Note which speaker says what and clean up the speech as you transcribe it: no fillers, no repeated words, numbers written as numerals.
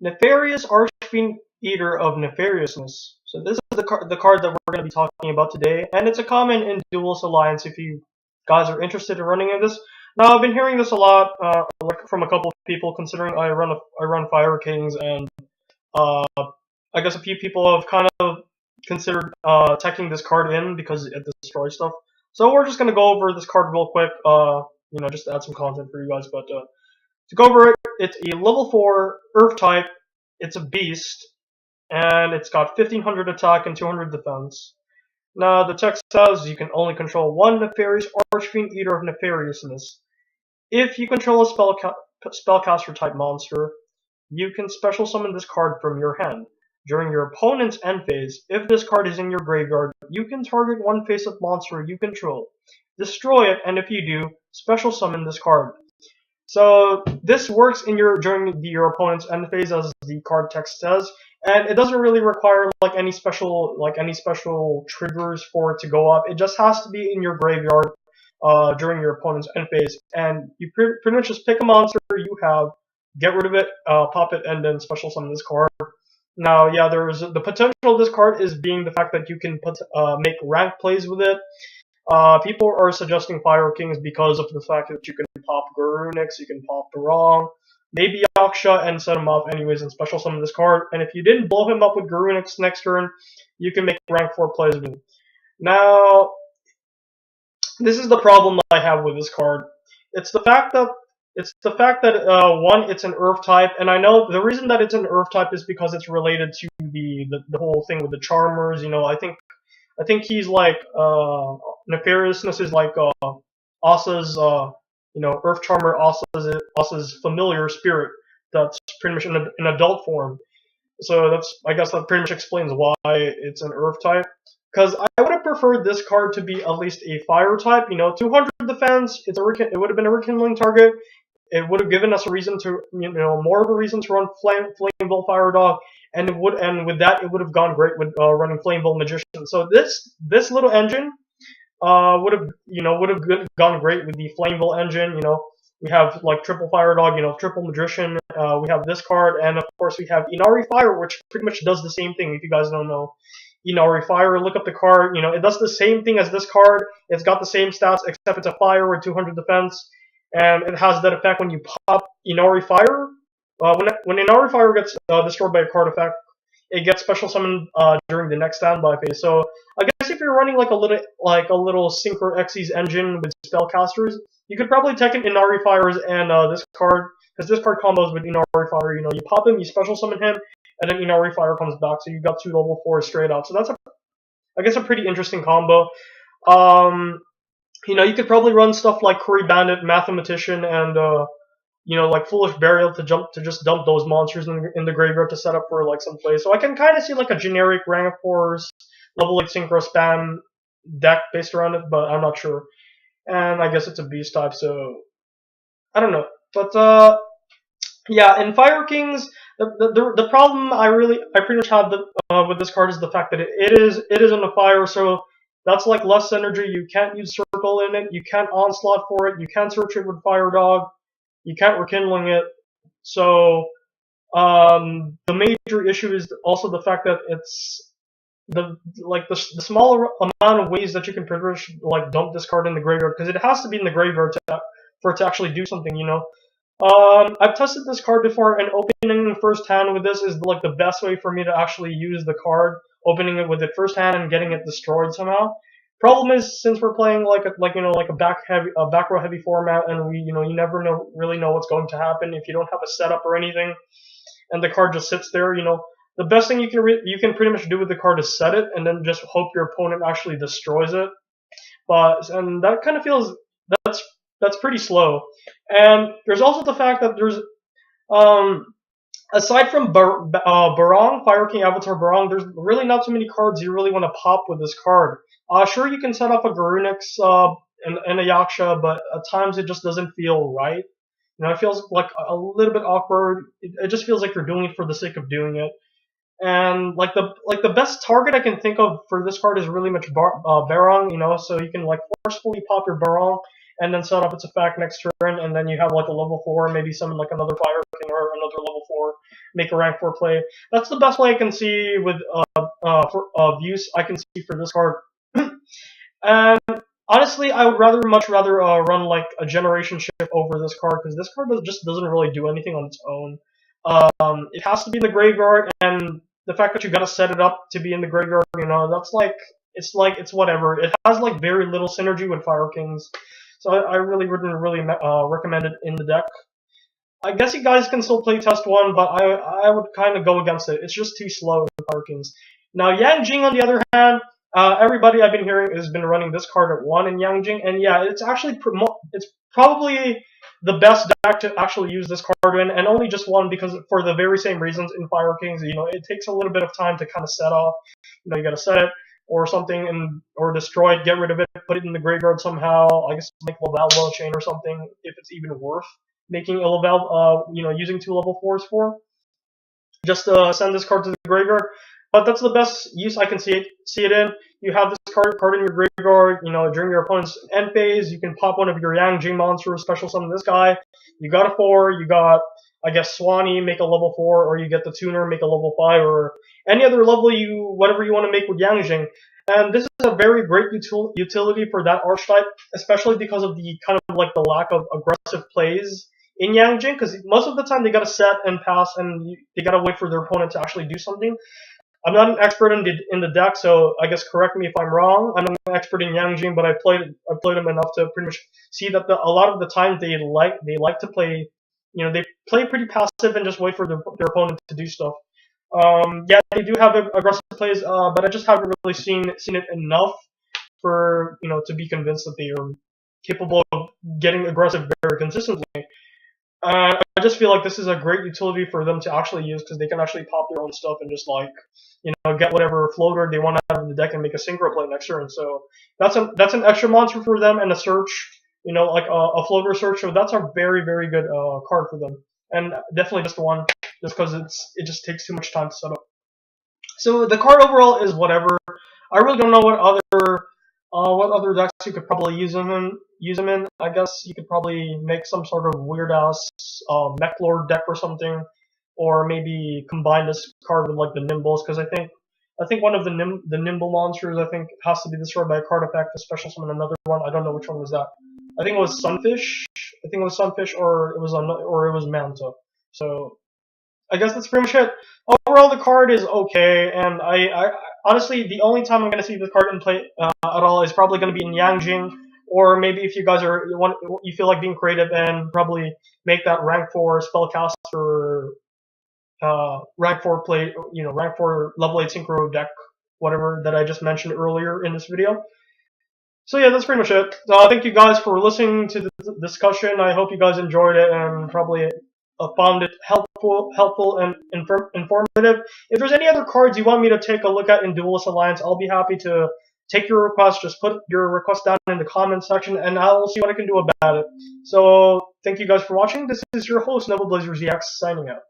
Speaker 1: Nefarious Archfiend Eater of Nefariousness. So this is the card that we're going to be talking about today, and it's a common in Duelist Alliance if you guys are interested in running this. Now I've been hearing this a lot, like from a couple of people, considering I run Fire Kings, and uh, I guess a few people have kind of considered teching this card in because it destroys stuff. So we're just going to go over this card real quick, just to add some content for you guys, but to go over it, it's a level 4 Earth type, it's a beast, and it's got 1500 attack and 200 defense. Now, the text says you can only control one Nefarious Archfiend Eater of Nefariousness. If you control a spellcaster type monster, you can special summon this card from your hand. During your opponent's end phase, if this card is in your graveyard, you can target one face-up monster you control, destroy it, and if you do, special summon this card. So this works in during your opponent's end phase, as the card text says, and it doesn't really require any special triggers for it to go up. It just has to be in your graveyard during your opponent's end phase, and you pretty much just pick a monster you have, get rid of it, pop it, and then special summon this card. Now, yeah, there's the potential of this card is being the fact that you can make rank plays with it. People are suggesting Fire Kings because of the fact that you can pop Garunix, you can pop Barong, maybe Yaksha, and set him off anyways and special summon this card. And if you didn't blow him up with Garunix next turn, you can make rank 4 plays with him. Now, this is the problem I have with this card. It's the fact that one, it's an Earth type, and I know the reason that it's an Earth type is because it's related to the whole thing with the Charmers. I think he's like Nefariousness is like Asa's Earth Charmer, Asa's familiar spirit that's pretty much in an adult form. So I guess that pretty much explains why it's an Earth type. Because I would have preferred this card to be at least a Fire type. 200 defense. It would have been a rekindling target. It would have given us a reason to, more of a reason to run Flameville Fire Dog, and with that it would have gone great with running Flameville Magician. So this little engine would have gone great with the Flameville engine. We have like triple Fire Dog, triple Magician. We have this card, and of course we have Inari Fire, which pretty much does the same thing. If you guys don't know Inari Fire, look up the card. It does the same thing as this card. It's got the same stats, except it's a fire with 200 defense. And it has that effect when you pop Inari Fire. When Inari Fire gets destroyed by a card effect, it gets special summoned during the next standby phase. So I guess if you're running like a little Synchro Xyz engine with spellcasters, you could probably take in Inari Fires and this card, because this card combos with Inari Fire. You pop him, you special summon him, and then Inari Fire comes back. So you got 2 level 4s straight out. So that's I guess a pretty interesting combo. You could probably run stuff like Curry Bandit, Mathematician, and like Foolish Burial to just dump those monsters in the graveyard to set up for like some plays. So I can kind of see like a generic Rank 4s level 8 Synchro Spam deck based around it, but I'm not sure. And I guess it's a beast type, so I don't know. But yeah, in Fire Kings, the problem I pretty much have with this card is the fact that it is in a fire, so that's like less energy. You can't use Circle in it. You can't Onslaught for it. You can't search it with Fire Dog. You can't Rekindling it. So the major issue is also the fact that it's the smaller amount of ways that you can pretty much dump this card in the graveyard, because it has to be in the graveyard for it to actually do something. I've tested this card before, and opening in first hand with this is the best way for me to actually use the card. Opening it with it first hand and getting it destroyed somehow. Problem is, since we're playing a back row heavy format, and you never really know what's going to happen if you don't have a setup or anything, and the card just sits there. The best thing you can pretty much do with the card is set it, and then just hope your opponent actually destroys it. And that kind of feels that's pretty slow. And there's also the fact that there's aside from Barong, Fire King Avatar Barong, there's really not too many cards you really want to pop with this card. Sure, you can set up a Garunix and a Yaksha, but at times it just doesn't feel right. It feels like a little bit awkward. It just feels like you're doing it for the sake of doing it. And the best target I can think of for this card is really much Barong. So you can forcefully pop your Barong and then set up its effect next turn, and then you have a level 4, maybe summon another Fire King or or another level 4, make a rank 4 play. That's the best play I can see with use I can see for this card. And honestly, I would much rather run like a generation ship over this card because this card just doesn't really do anything on its own. It has to be in the graveyard, and the fact that you gotta set it up to be in the graveyard, that's like it's whatever. It has like very little synergy with Fire Kings, so I really wouldn't really recommend it in the deck. I guess you guys can still play test one, but I would kind of go against it. It's just too slow in Fire Kings. Now Yang Zing, on the other hand, everybody I've been hearing has been running this card at 1 in Yang Zing, and yeah, it's actually it's probably the best deck to actually use this card in, and only just 1 because for the very same reasons in Fire Kings, it takes a little bit of time to kind of set off. You gotta set it or something, or destroy it, get rid of it, put it in the graveyard somehow. I guess make Laval chain or something if it's even worth making a Laval, using 2 level 4s for. Just send this card to the graveyard. But that's the best use I can see it in. You have this card in your graveyard, during your opponent's end phase, you can pop one of your Yang Zing monsters, special summon this guy. You got a 4, you got, I guess, Swanee, make a level 4, or you get the Tuner, make a level 5, or any other level whatever you want to make with Yang Zing. And this is a very great utility for that archetype, especially because of the kind of like the lack of aggressive plays in Yang Zing, because most of the time they gotta set and pass, and they gotta wait for their opponent to actually do something. I'm not an expert in the deck, so I guess correct me if I'm wrong. I'm not an expert in Yang Zing, but I've played them enough to pretty much see that a lot of the times they like to play, they play pretty passive and just wait for their opponent to do stuff. Yeah, they do have aggressive plays, but I just haven't really seen it enough for to be convinced that they are capable of getting aggressive very consistently. I just feel like this is a great utility for them to actually use because they can actually pop their own stuff and just get whatever floater they want out of the deck and make a synchro play next turn. So that's an extra monster for them and a search, like a floater search. So that's a very, very good card for them, and definitely just one, just because it just takes too much time to set up. So the card overall is whatever. I really don't know what other decks you could probably use them in. I guess you could probably make some sort of weird ass Mech Lord deck or something, or maybe combine this card with like the Nimbles, because I think one of the Nimble monsters has to be destroyed by a card effect, a special summon another one. I don't know which one was that. I think it was Sunfish. Or it was Manta. So I guess that's pretty much it. Overall, the card is okay, and I honestly, the only time I'm going to see this card in play at all is probably going to be in Yang Zing, or maybe if you guys you feel like being creative and probably make that rank 4 spellcaster, rank 4 play, rank 4 level 8 synchro deck, whatever that I just mentioned earlier in this video. So yeah, that's pretty much it. Thank you guys for listening to the discussion. I hope you guys enjoyed it and probably found it helpful and informative. If there's any other cards you want me to take a look at in Duelist Alliance, I'll be happy to take your request. Just put your request down in the comment section, and I'll see what I can do about it. So thank you guys for watching. This is your host, Nova Blazer ZX, signing out.